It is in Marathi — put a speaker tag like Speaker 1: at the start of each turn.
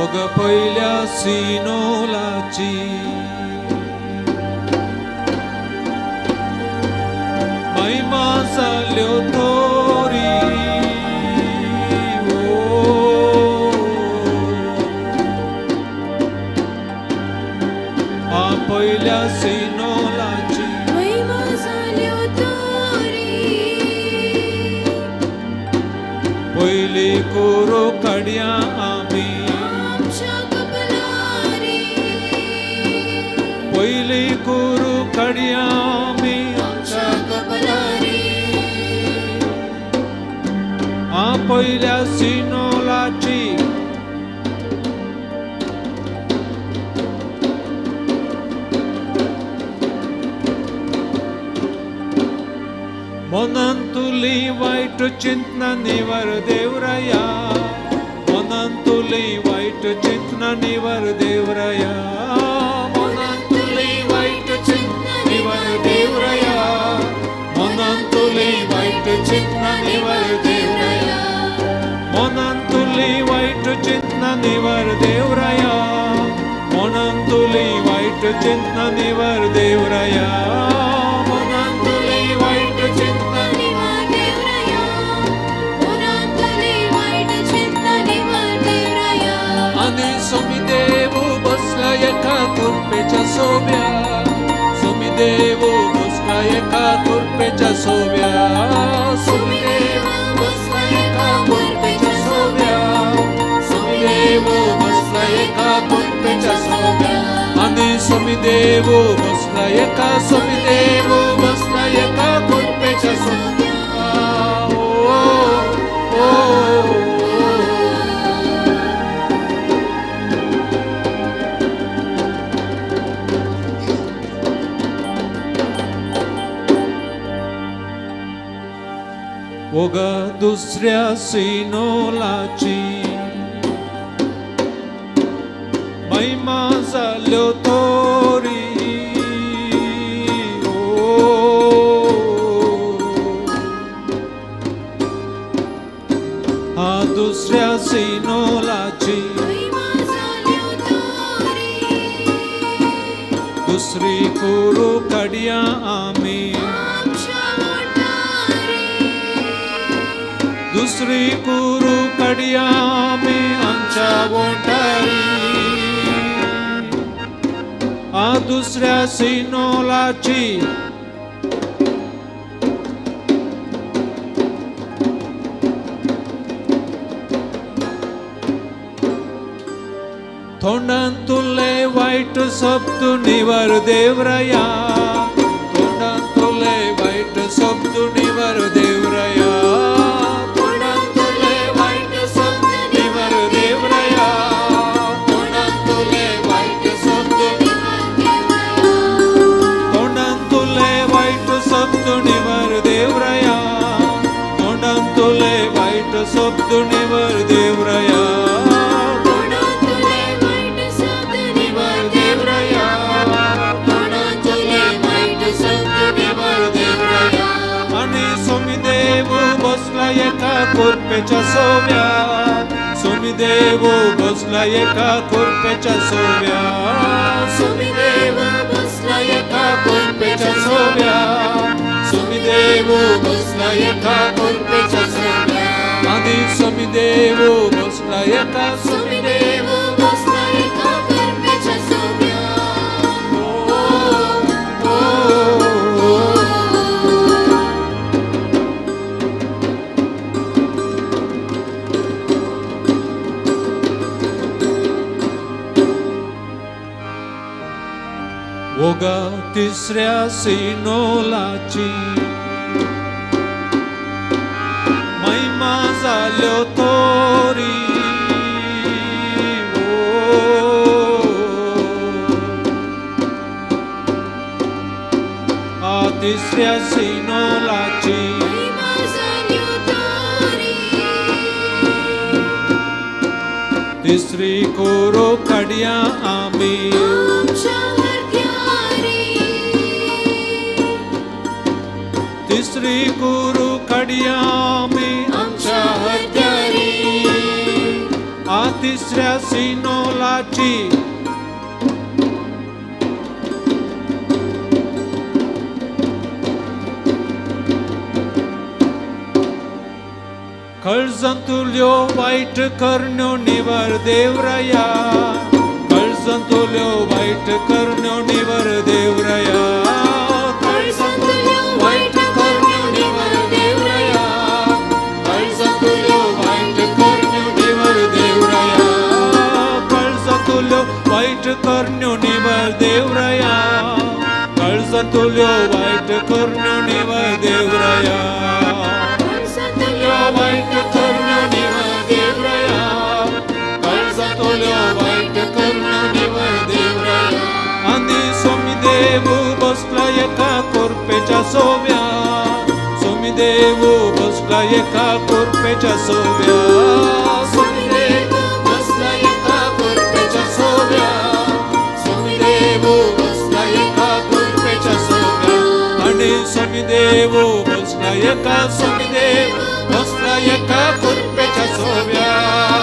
Speaker 1: ओग पहिल्या सिनोलाची महिमा जाल्यो थोरी आ पहिल्या सिनोलाची
Speaker 2: महिमा जाल्यो थोरी
Speaker 1: पयली कोरो काडया आमी पयली कोरू काडया आमी आ पहिल्या सिनोलाची मनान तुली वाईट चिंतना निवार देवराया मनान तुली वाईट चिंतना निवार देवराया मनान तुली वाईट चिंतना निवार देवराया मनान तुली वाईट चिंतना निवार देवराया मनान तुली वाईट चिंतना निवार देवराया मनान तुली वाईट चिंतना निवार देवराया मनान तुली वाईट चिंतना
Speaker 2: निवार देवराया मनान तुली वाईट चिंतना निवार देवराया
Speaker 1: आणि सोमी देव बसला एका खुर्पेच्या सोब्या सोमी देव बसला एका खुर्पेच्या सोब्या सोमी देव बसला एका खुर्पेच्या सोब्या सोमी देव बसला एका खुर्पेच्या सोब्या आणि सोमी देव बसला एका सोमी देव बसला एका खुर्पेच्या सोब्या ओग दुसऱ्या सिनोलाची महिमा जाल्यो थोरी आ दुसऱ्या सिनोलाची
Speaker 2: महिमा जाल्यो थोरी
Speaker 1: दुसरी कोरू काडया आमी दुसरी कोरू काडया आमी आमच्या वोंटारी आ दुसऱ्या सिनोलाची तोंडान तुले वाईट शब्द निवार देवराया तोंडान तुले वाईट शब्द निवार देवराया तोंडान तुले वाईट शब्द निवार देवराया तोंडान तुले वाईट शब्द तोंडान तुले वाईट शब्द निवार देवराया तोंडान तुले वाईट शब्द निवार देवराया एका खुर्पेच्या सोब्या सोमी देव बसला एका खुर्पेच्या सोब्या सोमी देव बसला एका खुर्पेच्या सोब्या सोमी देव बसला एका खुर्पेच्या सोब्या आधी सोमी देव बसला एका सोमी देव बसला एका खुर्पेच्या सोब्या ओग तिसऱ्या सिनोलाची महिमा जाल्यो थोरी आ तिसऱ्या सिनोलाची
Speaker 2: महिमा जाल्यो थोरी
Speaker 1: तिसरी कोरो काडया आमी तिसरी कोरू काडया आमी आमच्या हत्यारी आ तिसऱ्या तिसऱ्या सिनोलाची कळजंतुल्यो वाईट करण्यो निवर देवराया कळजंतुल्यो वाईट करण्यो निवर देवराया
Speaker 2: कळसंतुल्यो वाईट करण्यो निवर देवराया कळसंतुल्यो वाईट करण्यो निवर देवराया
Speaker 1: कळजंतुल्यो वाईट करण्यो निवर देवराया कळजंतुल्यो वाईट करण्यो निवर देवराया
Speaker 2: कळसंतुल्यो
Speaker 1: वाईट करण्यो निवर देवराया कळजंतुल्यो वाईट करण्यो निवर देवराया आणि स्वामी देव बसला एका कोरपेच्या सोव्या स्वामी देव बसला एका कोरपेच्या सोव्या स्वामी देव बसला एका कोरपेच्या सोव्या स्वामी देव बसला एका कोरपेच्या सोव्या आणि स्वामी देव बसला एका स्वामी देव बसला एका कोरपेच्या सोव्या